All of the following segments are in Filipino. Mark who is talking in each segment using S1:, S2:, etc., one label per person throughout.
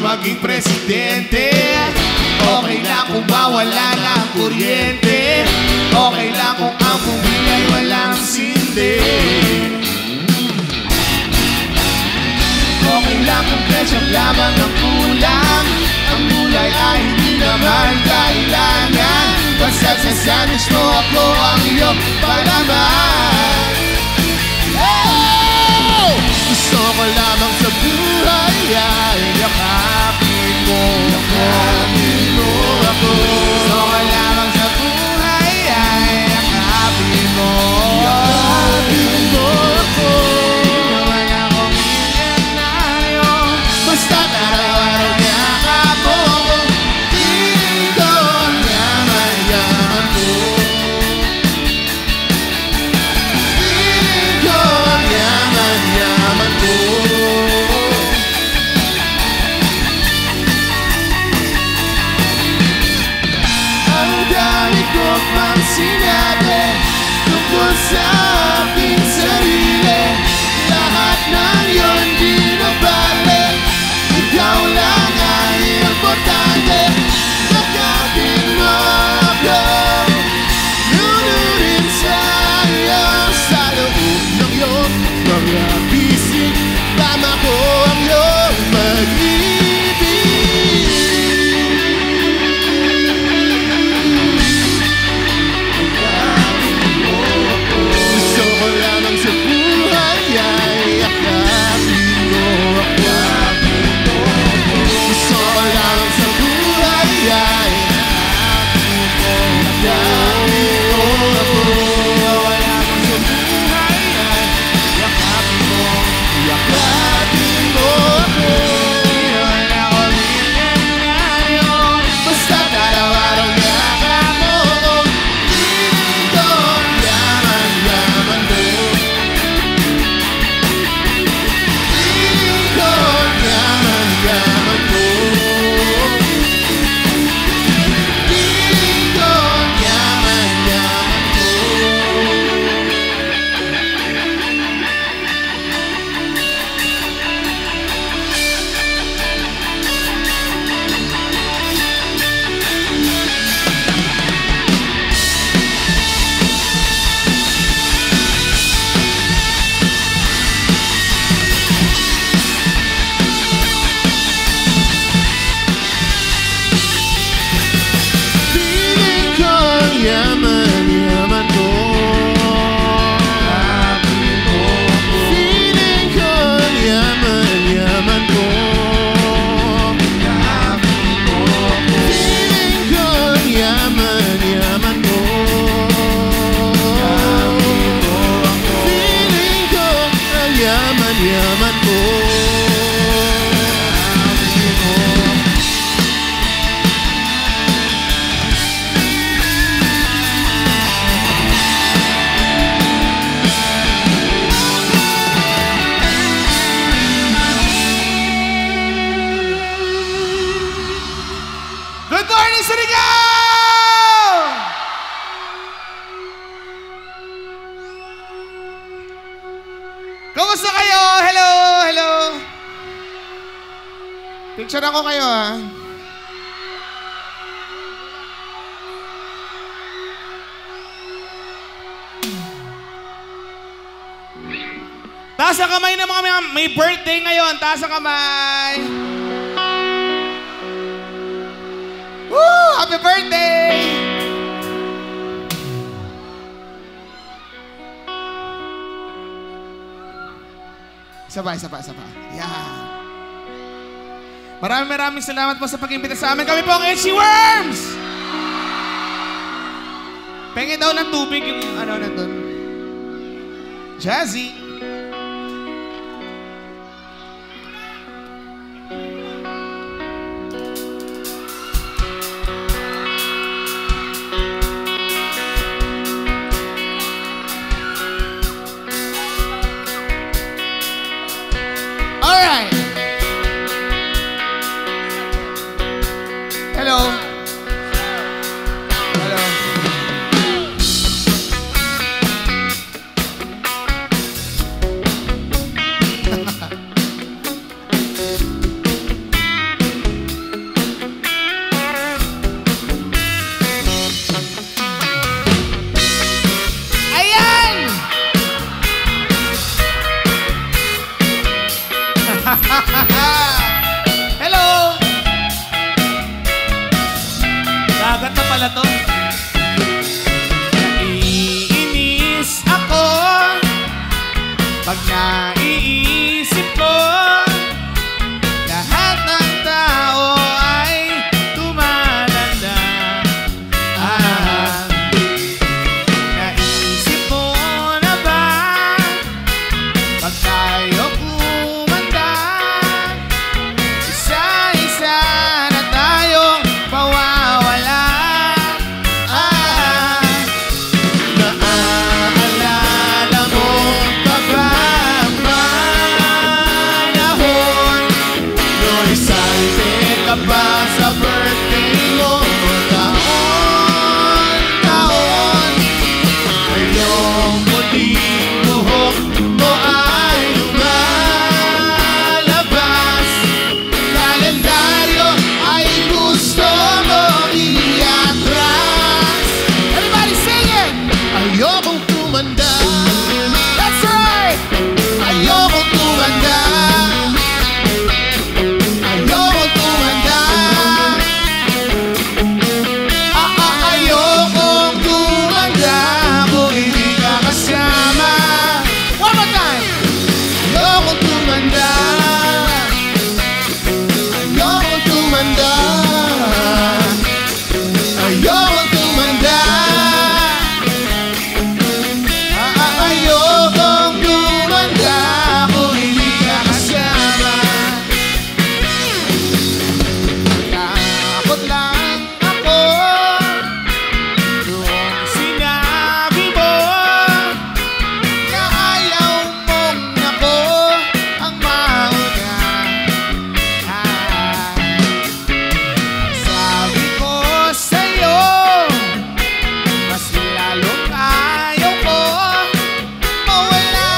S1: maging presidente. Okay lang kung mawala ng kuryente. Okay lang kung ang bumili ay walang sindi. Okay lang kung ketchup lamang ang kulang. Ang gulay ay hindi naman kailangan. Basta sa sandwich mo ako ang iyong palaman. Oh! Gusto ko lamang sa buhay ay yakapin mo ako. Gusto ko lamang sa buhay ay yakapin mo. Yakapin mo ako. Naman ako milyonaryo. Basta't araw-araw yakap mo ako. Piling ko ang yaman-yaman ko. Piling ko ang yaman-yaman ko. Ang dami ko pang sinabi tungkol sa aking sarili. Lahat ng yun di nabalik. Ikaw lang ay importante. Yakapin mo ako. Lunurin sa'yo sa loob ng iyong mga bisig. Tama ko ang iyong pag-ibig. Gusto ko lamang sa buhay ay yakapin mo ako. Gusto ko lamang sa buhay ay yakapin mo ako. Lamang sa buhay ay yakapin mo. Yakapin mo ako. Wala ko milyonaryo. Basta't araw-araw yakap mo ako. Piling ko ang yaman-yaman mo. Piling ko ang yaman-yaman mo. Piling ko ang yaman-yaman mo. Piling ko ang yaman-yaman mo. Piling ko ang yaman-yaman mo. Piling ko ang yaman-yaman mo. Piling ko ang yaman-yaman mo. Good morning, Surigao! Kumusta kayo? Hello, hello. Picture ako kayo, ha? Taas ang kamay ng mga may birthday ngayon. Taas ang kamay. Woo! Happy birthday! Isa pa. Yeah. Maraming salamat po sa pag-imbita sa amin. Kami po ang HC Worms! Pengen daw ng tubig yung ano nandun. Jazzy. Alright. Hello. Hello. Pag naiisip ko, lahat ng tao ay tumalanda. Naisip mo na ba, pag tayo kumanda, isa-isa na tayong mawawala. Naaalala mo pa ba ang panahon no'y excited ka pa sa birthday mo? Taon-taon ngayong muling buhok mo ay lumalabas. Kalendaryo ay gusto mo i-atras. Everybody sing it! Ayokong tumanda. That's right! Ayokong tumanda. Ayokong tumanda. Ayokong tumanda kung hindi ka kasama. One more time! Ayokong tumanda. Ayokong tumanda. Ayokong tumanda. Ayokong tumanda kung hindi ka kasama. Takot lang ako nung sinabi mo na ayaw mong ako ang mauna. Sabi ko sa'yo, mas lalong ayaw ko mawala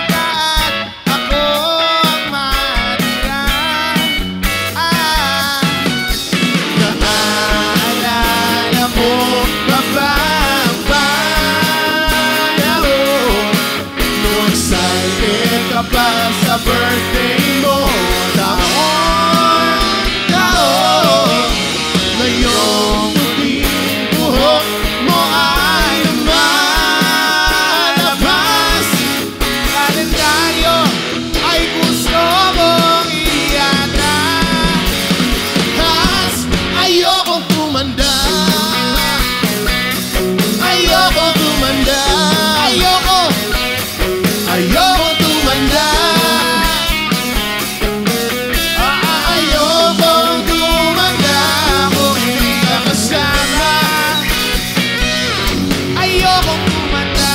S1: ka at ako ang matira. Naaalala mo pa ba ang panahon nung excited ka pa sa birthday mo? Taon-taon ngayong muling buhok mo ay lumalabas. Kalendaryo ay gusto mong i-atras. Ayokong tumanda. Ayokong tumanda. Ayokong tumanda. Ayokong tumanda kung hindi ka kasama. Ayokong tumanda.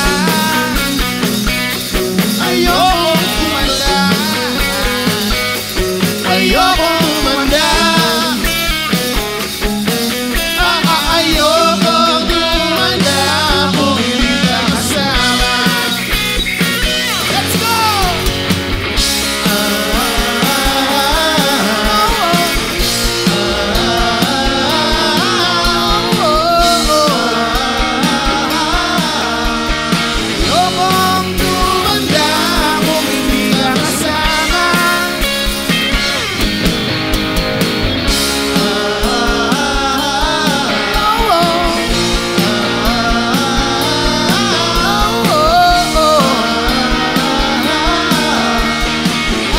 S1: Ayokong tumanda. Ayokong tumanda. Ayokong tumanda kung hindi ka kasama. Let's go! Ayokong tumanda kung hindi ka kasama.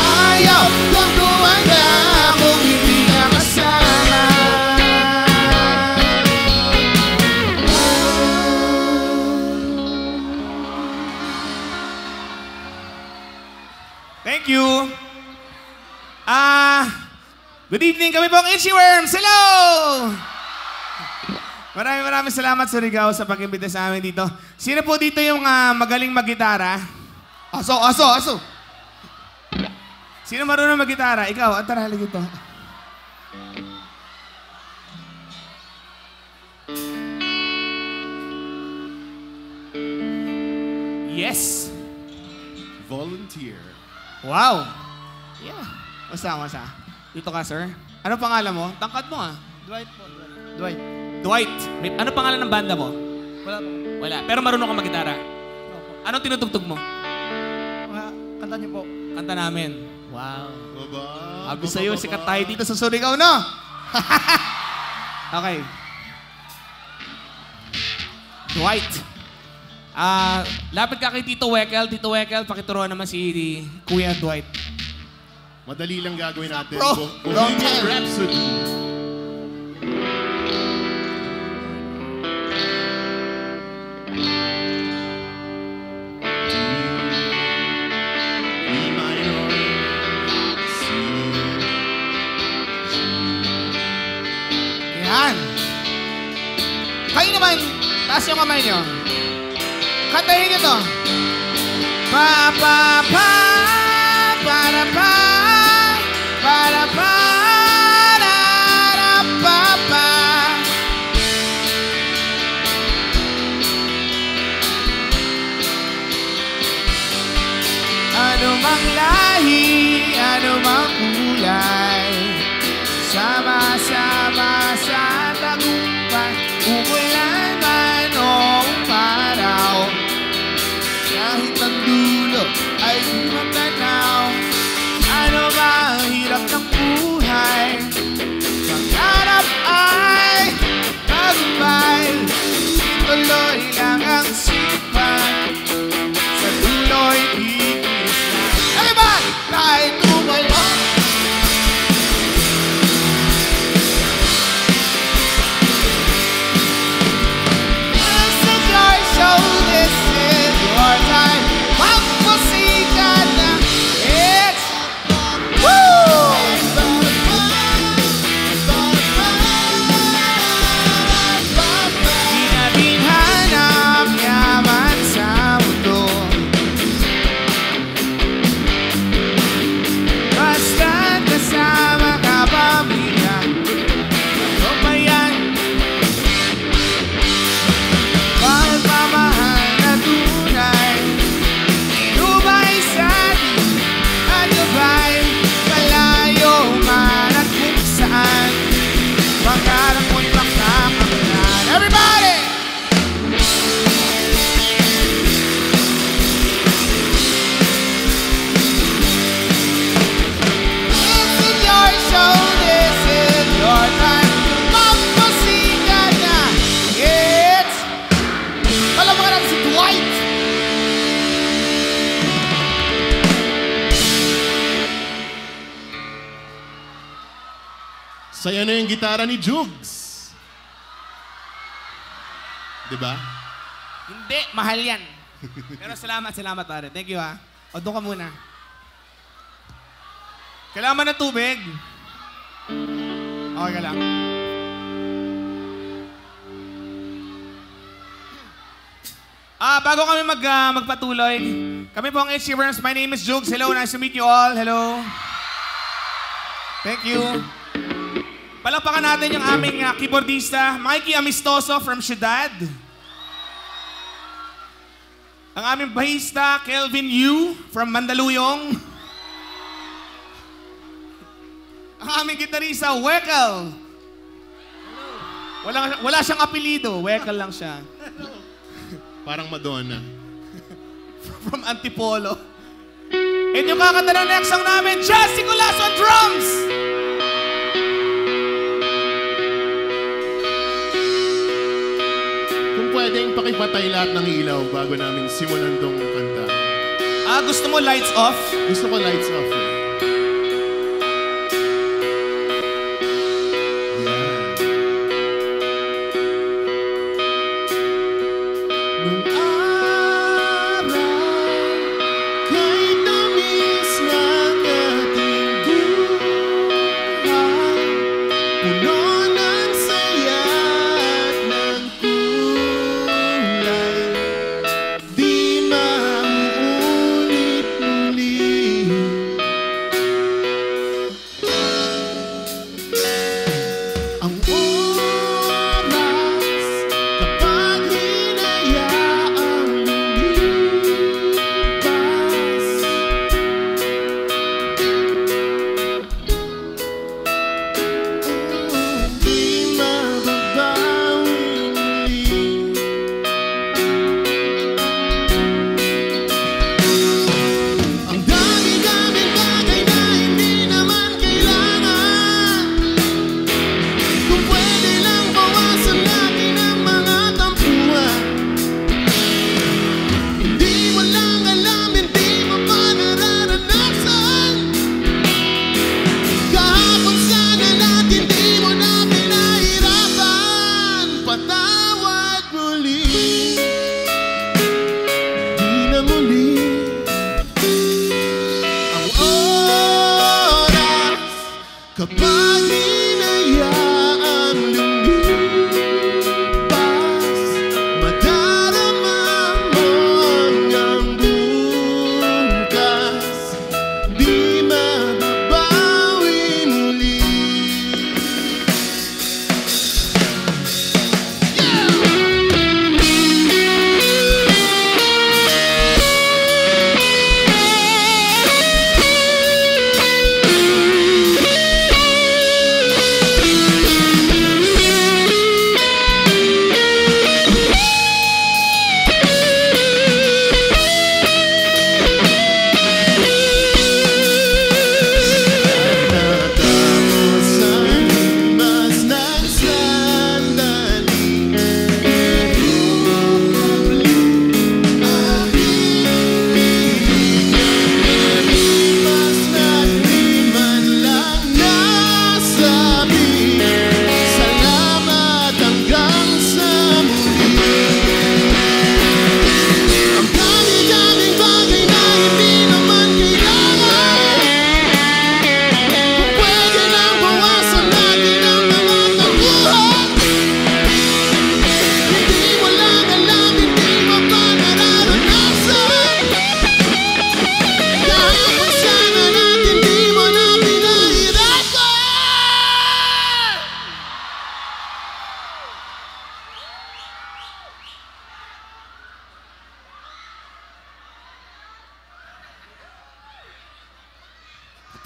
S1: Ayaw kong tumanda kung hindi ka kasama. Thank you. Good evening, kami pong Itchy Worms. Hello! Maraming salamat sa Surigao sa pag-imbita sa amin dito. Sino po dito yung magaling mag-gitara? Aso! Sino marunong mag-gitara? Ikaw, tara, halika dito. Yes!
S2: Volunteer.
S1: Wow! Yeah. Masa. Dito ka, sir. Ano pangalan mo? Tangkad mo,
S3: Dwight po.
S1: Dwight. Ano pangalan ng banda mo?
S3: Wala po.
S1: Wala. Pero marunong ka mag-gitara.
S3: Opo.
S1: Anong tinutugtog mo?
S3: Kanta niyo po.
S1: Kanta namin. Wow.
S2: Baba.
S1: Sabi sa'yo, sikat tayo dito sa Surigao, no? Okay. Dwight.
S4: Lapit ka kay Tito Wekel. Tito Wekel, pakituruan naman si Kuya Dwight.
S2: Madali lang gagawin natin.
S1: Bro, long
S2: Bohemian
S1: time.
S2: Rhapsody. E minor, C, G.
S1: Yan. Kayo naman, taas yung kamay nyo. Kantahin nyo to. Pa, pa, pa, para, pa, para, pa, ra, ra, pa, pa. Ano mang lahi, ano mang kulay, sama-sama sa tagumpay, umulan man o umaraw, kahit ang dulo ay di matanaw. Ano ba ang hirap ng buhay? Pagharap ay tagumpay, ituloy lang ang sipan, sa dulo'y ikinis na. Everybody! Kahit tumayo. This is your show, this is your time. Magmusika na, it's woo! Di natin hanap yaman sa mundo, basta kasama ka pamilya. Ano ba yan? Pagmamahal na tunay, inubay sa atin at gabay, malayo man at kung saan, pangarap mo'y makakamalan. Everybody! This is your show, this is your time. Magmusika na, it's... Alam mo ka natin si Dwight!
S2: Saya na yung gitara ni Jugs. Diba?
S4: Hindi, mahal yan. Pero salamat pare. Thank you ha. O, doon ka muna. Kailangan mo ng tubig? Okay ka lang. Bago kami magpatuloy, kami po ang H-Rams. My name is Jugs. Hello, nice to meet you all. Hello. Thank you. Palakpakan natin yung aming keyboardista, Mikey Amistoso from Ciudad. Ang aming bahista, Kelvin Yu from Mandaluyong. Ang aming gitarista, Wekel. Wala siyang apelido, Wekel lang siya.
S2: Parang Madonna.
S4: From Antipolo. And yung kakanta ng next song namin, Justy Colas on drums!
S2: Kung pwedeng pakipatay lahat ng ilaw bago namin simulan tong kanta.
S4: Gusto mo lights off?
S2: Gusto ko lights off eh. Yan. Nung araw, kay tamis ng ating buhay, puno ng saya at ng kulay, di mauulit muli.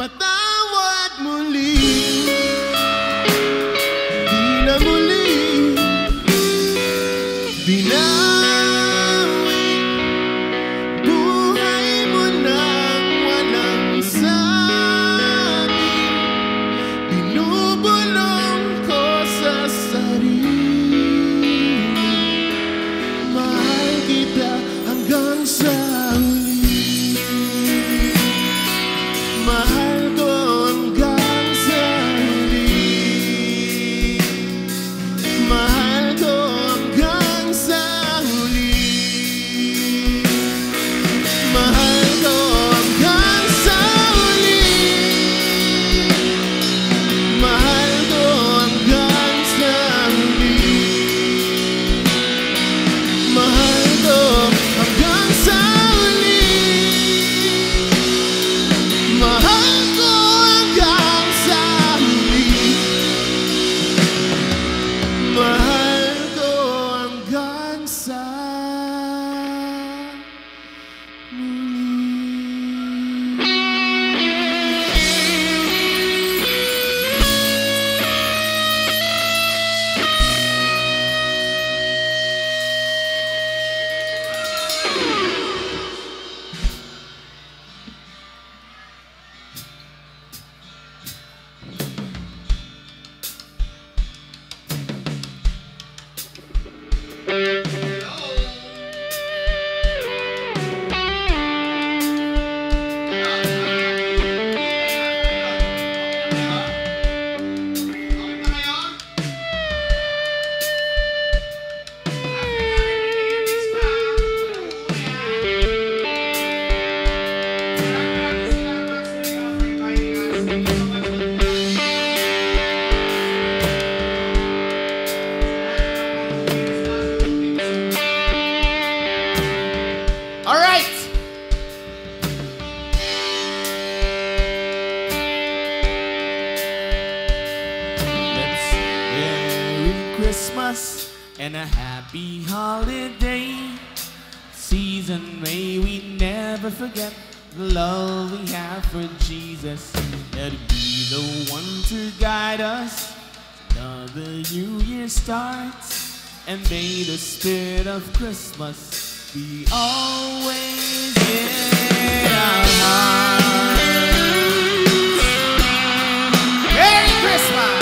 S2: Patawad muli, di na muli binawi. Buhay mo nang walang sabi, binubulong ko sa sarili. Mahal kita hanggang sa huli. Mahal ko hanggang sa huli. Mahal ko hanggang sa huli. Mahal ko hanggang sa huli. Mahal ko hanggang sa huli. Mahal ko hanggang sa huli. Mahal ko hanggang sa huli. Mahal ko hanggang sa
S4: Alright! Let's Merry Christmas and a happy holiday season. May we never forget the love we have for Jesus. Let it be the one to guide us. Another new year starts, and may the spirit of Christmas be always in our hearts. Merry Christmas!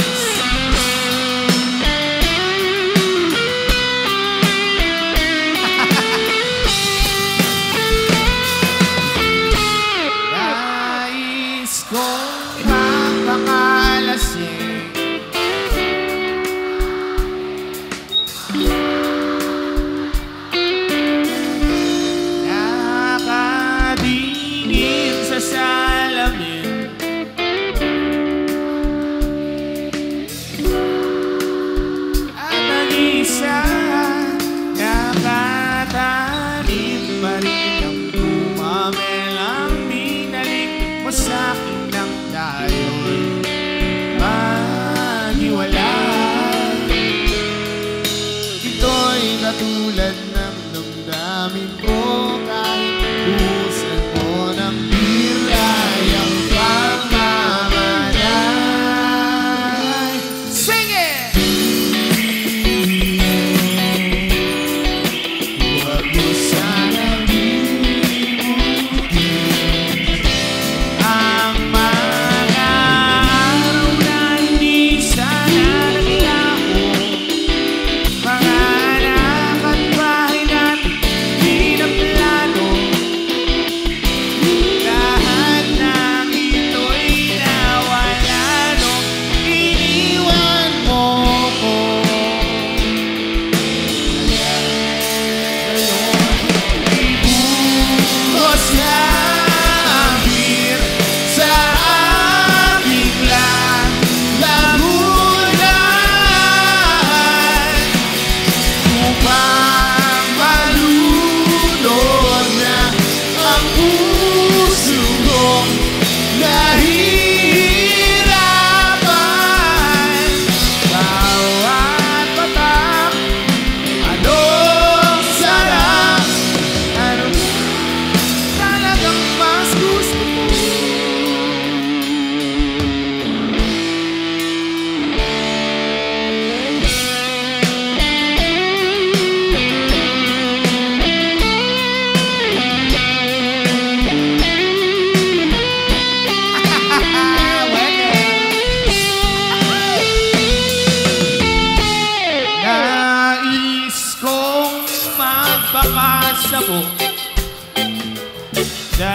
S4: Nais kong makakalasing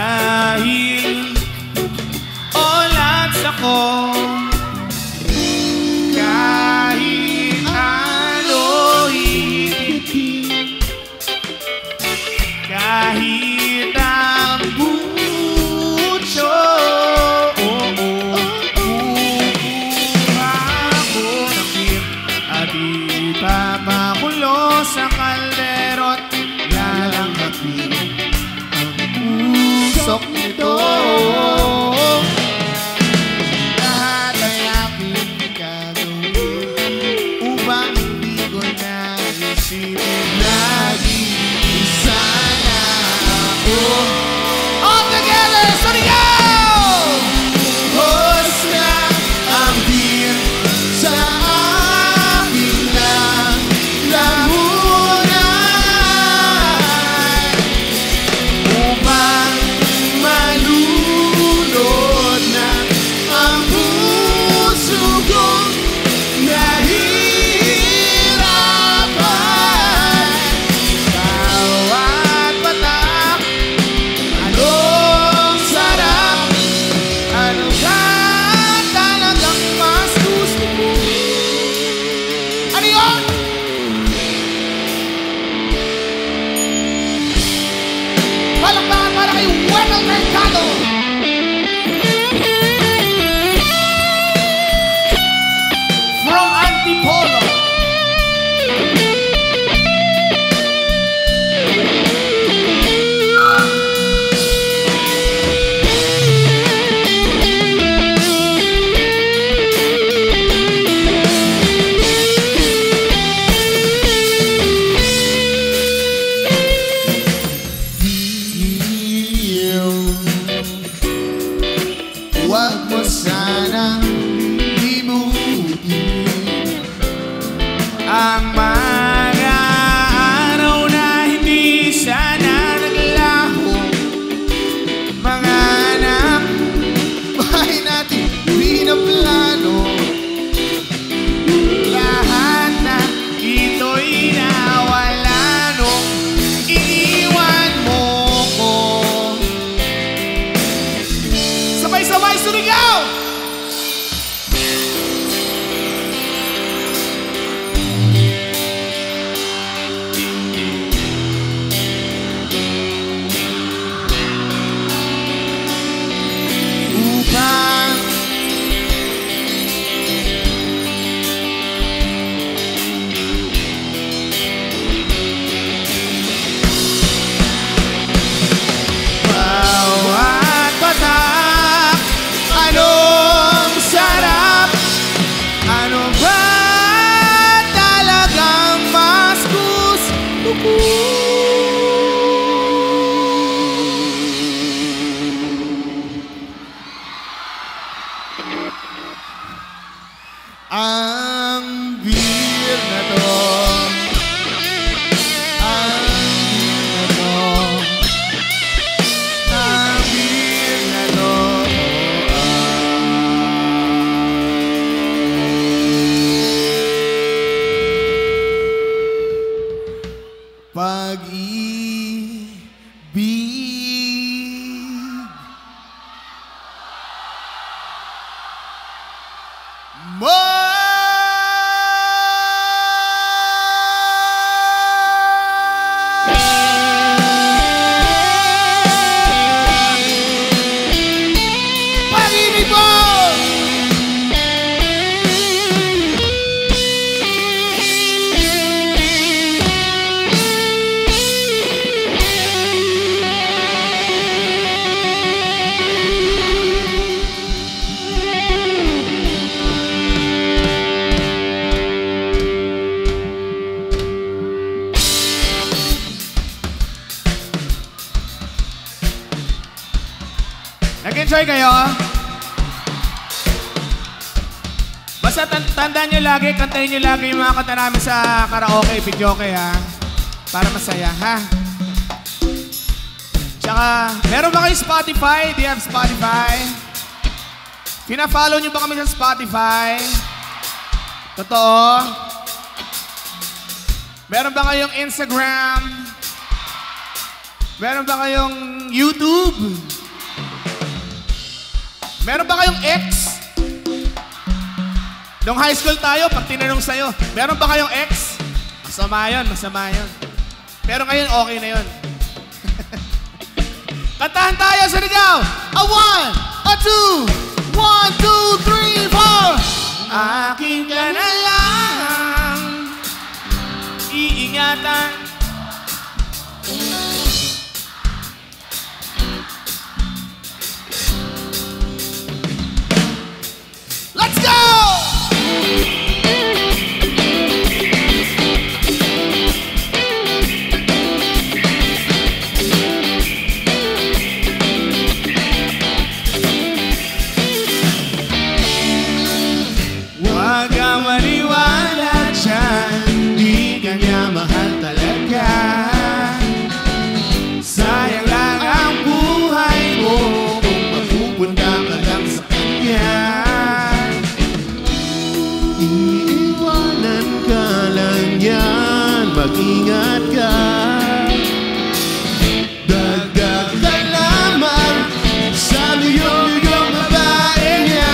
S4: Dahil olas ako, kahit ano iibig, kahit ang butso, kukuha ko ng beer at ipapakulo sa kalderot. Lalangapin ang usok nito. Lahat ay aking gagawin upang hindi ko na isipin lagi sana ako. All together, Sonigaw! Hos na ang beer sa aking lamunan upang malunod na ang puso kong nahihirapan. Bawat patak, anong sarap, ano ba talagang mas gusto mo? Ano yun? Palakpakan para kay Wendell Mercado! From Antipolo. Huwag mo sanang limutin ang mga araw na hindi sana naglaho. Mga anak, bahay natin pinaplano. Lahat na ito'y nawala nung iniwan mo ko. Sabay-sabay, Sonigaw! Upang bawat patak, anong sarap, ano ba talagang mas gusto ko? Ang beer na to, ang beer na to, ang beer na to, pag-ibig mo. Pag-ibig mo! Nag-enjoy kayo? Basta tandaan nyo lagi, kantahin nyo lagi yung mga kanta namin sa karaoke, videoke ha. Para masaya ha. Tsaka, meron ba kayo Spotify? Do you have Spotify? Pina-follow nyo ba kami sa Spotify? Totoo? Meron ba kayong Instagram? Meron ba kayong YouTube? Meron ba kayong ex? Nung high school tayo, pag tinanong sa'yo, meron ba kayong ex? Masama yun, masama yun. Pero ngayon, okay na yun. Kantahan tayo sa ligaw! A 1, a 2, 1, 2, 3, 4. Akin ka na lang, iingatan. Let's go! Huwag ka maniwala dyan, di ka niya mahal talaga. Sayang lang ang buhay mo kung mapupunta ka lang sa kanya.
S2: Iiwanan ka lang yan, mag-ingat ka.
S4: Dagdag ka lamang sa luyong babae niya.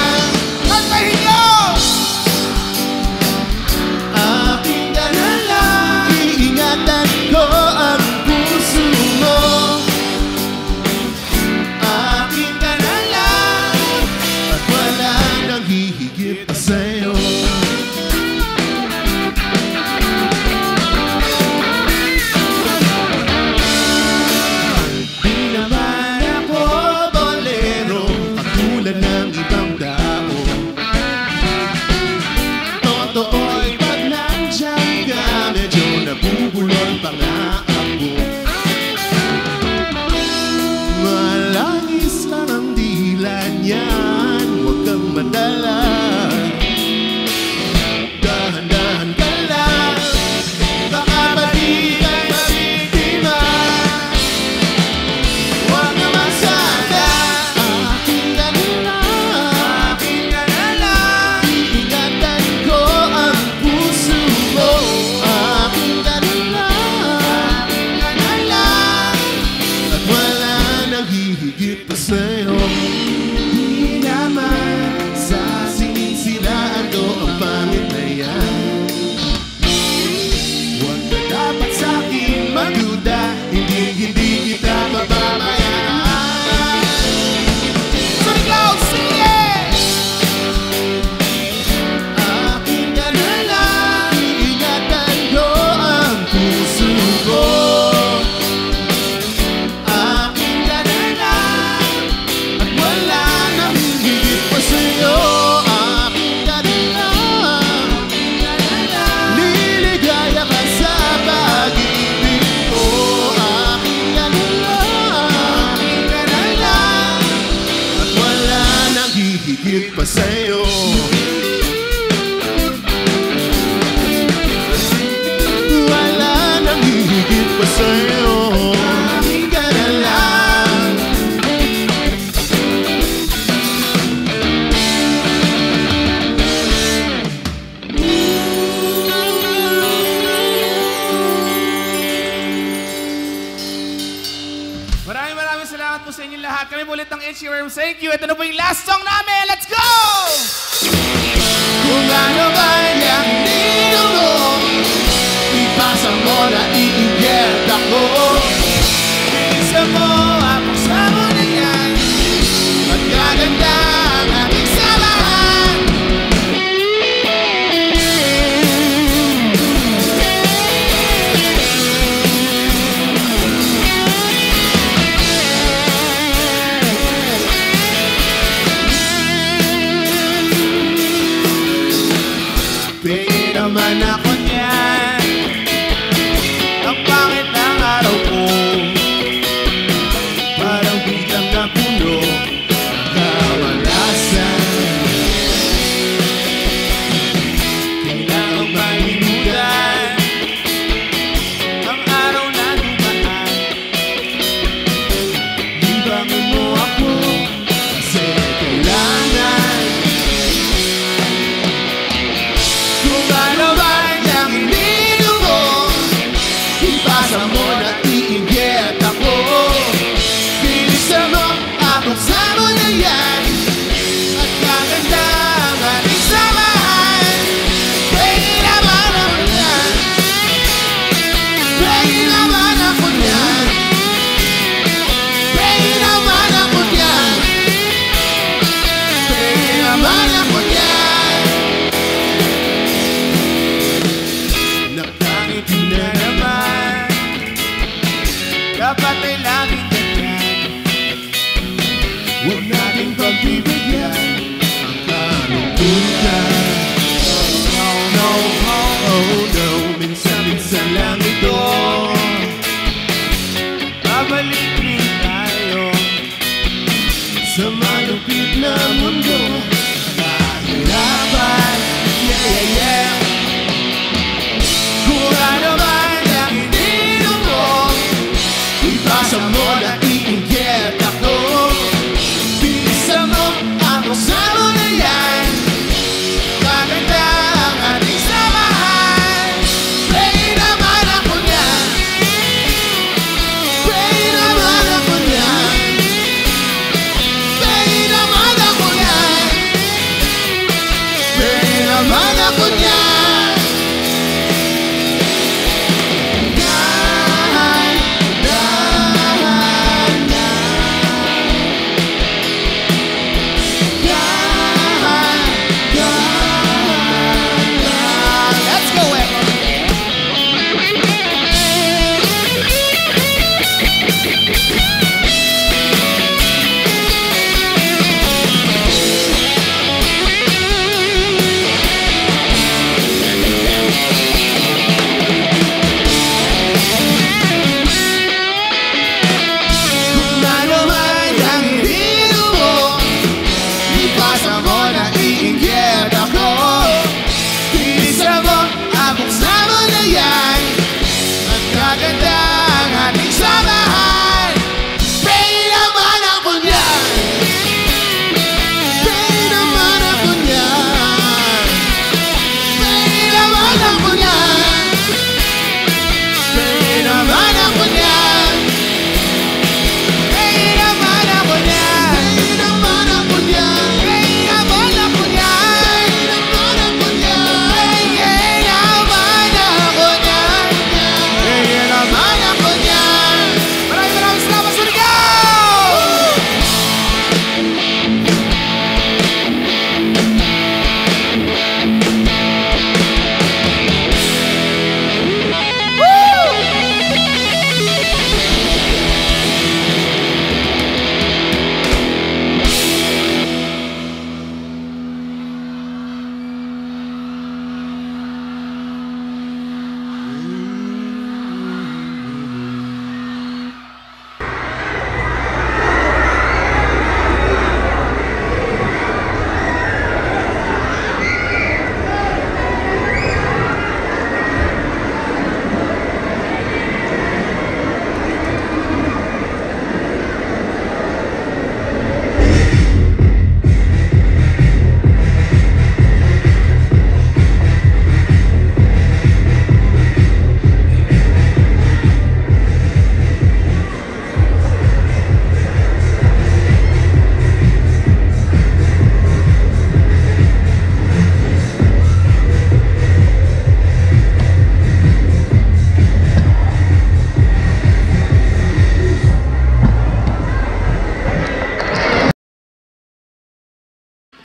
S4: Kantahin niyo! Akin ka na lang,
S2: Iingatan ko ang puso mo.
S4: akin ka na lang.
S2: At wala nang hihigit pa sa'yo. Di naman ako bolero, katulad ng ibang tao. Totoo'y pag nandiyan ka, medyo nabubulol pa nga ako. Malangis lang ang dila niyan, huwag kang madala. Dahan-dahan ka lang, baka balik ay mabiktima.
S4: Huwag naman sana.
S2: Akin ka na lang,
S4: Akin ka na lang.
S2: iingatan ko ang puso mo. Akin ka na lang,
S4: Akin ka na lang.
S2: at wala nang hihigit pa sa'yo.
S4: Di naman
S2: Sa sinisilaan ko ang pangit na yan.
S4: huwag ka dapat sa'kin magduda. Hindi kita pababayaan. So ikaw, sige!
S2: Akin ka na lang, iingatan ko ang puso ko.
S4: Akin ka na lang.
S2: At wala nang hihigit pa sa'yo. Akin ka na lang,
S4: Akin ka na lang.
S2: liligaya ka sa pag-ibig ko. Akin ka na lang,
S4: Akin ka na lang.
S2: at wala nang hihigit pa sa'yo. Wala nang hihigit pa sa'yo.
S4: Akin ka na lang. Maraming salamat po sa inyong lahat. Kami po ulit ng Itchy Worms. Thank you. Ito na po yung last song namin. Let's go!
S2: Kung ano man yung nino mo, ipasa mo na iinggit ako.
S4: Isa mo, ako sa mo na yan.
S2: At gaganda ang ating samahan.
S4: Pingin naman ako niyan. Ang pangit ng araw ko. Parang biglang napuno ng kawalasan. Kailangan malimutan ang araw na dumaan. Libangin mo ako kasi kailangan. Kung ano man
S2: Huwag nating pagbibigyan ang kalungkutan. No, minsan-minsan lang ito.
S4: Babalik rin tayo
S2: Sa malupit na mundo, kahirapan, yeah.
S4: kung ano man ang ininom mo.
S2: Ipasa mo na iinggit ako.
S4: Bilisan mo ang buksan mo na yan. Maganda ang ating samahan.
S2: Pray naman ako niyan. Pray naman ako niyan. Pray naman ako niyan. Pray naman ako niyan.
S4: Let's go, Emma.
S2: Kung ano man ang ininom mo, ipasa mo na iinggit ako.
S4: Bilisan mo ang buksan mo na yan. Magkaganda ang ating samahan.
S2: Pray naman ako niyan. Pray naman ako niyan. Pray naman ako niyan. Pray naman ako niyan.
S4: Pray naman ako niyan.
S2: Pray naman ako niyan.
S4: Pray naman ako niyan.
S2: Pray naman ako niyan.
S4: Pray naman ako niyan.
S2: Pray naman ako niyan.
S4: Maraming salamat, Surigao!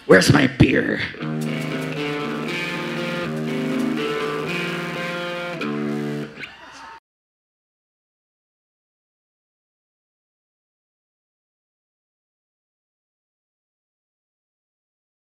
S5: Where's my beer?